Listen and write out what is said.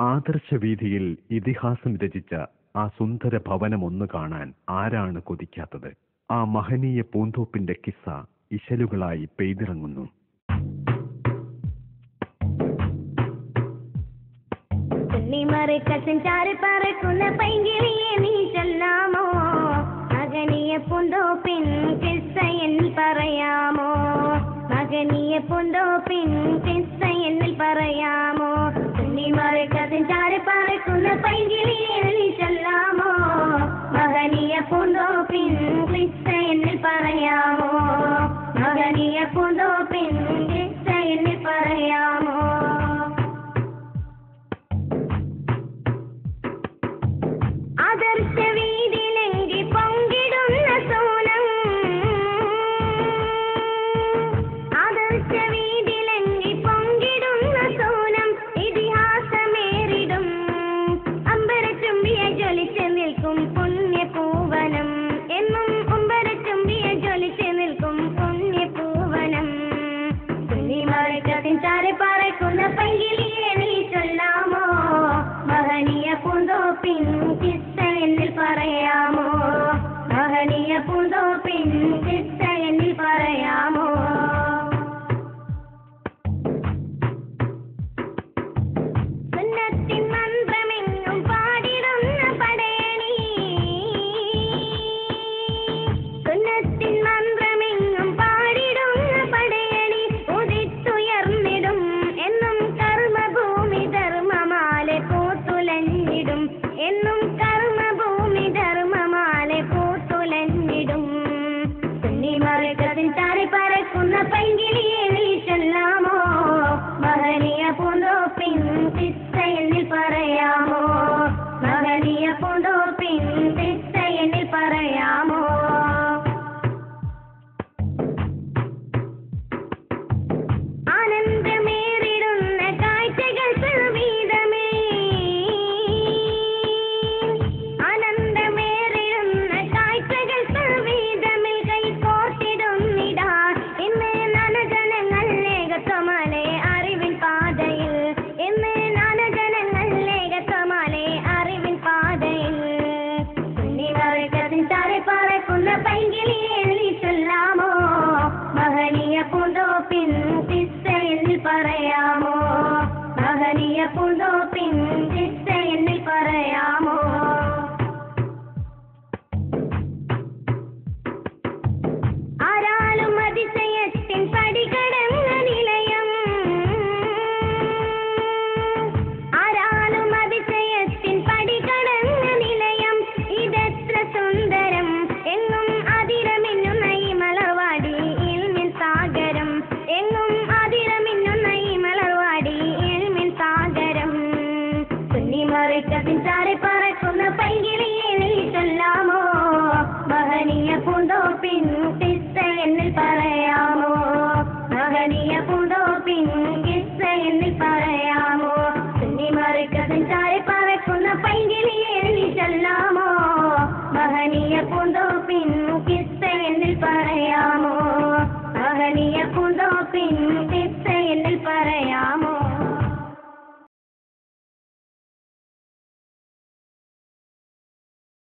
ആദർശവീഥിയിൽ ഇതിഹാസം രചിച്ച ആ സുന്ദര ഭവനമൊന്നു കാണാൻ ആരാണ് കൊതിക്കാത്തത്? ആ മഹനീയ പൂന്തോപ്പിന്റെ കിസ്സ ഇശലുകളായി പെയ്തിറങ്ങുന്നു. മഹനീയ പൂന്തോപ്പിൻ കിസ്സ എന്നിൽ പറയാമോ? മഹനീയ പൂന്തോപ്പിൻ കിസ്സ എന്നിൽ പറയാമോ? തുന്നിമറിക്കത്തിൻ ചാരി പറക്കുന്ന പൈങ്കിളിയെ നീ ചൊല്ലാമോ? മഹനീയ പൂന്തോപ്പിൻ കിസ്സ എന്നിൽ പറയാമോ? മഹനീയ പൂന്തോപ്പിൻ കിസ്സ എന്നിൽ പറയാമോ? മഹനീയ പൂന്തോപ്പിൻ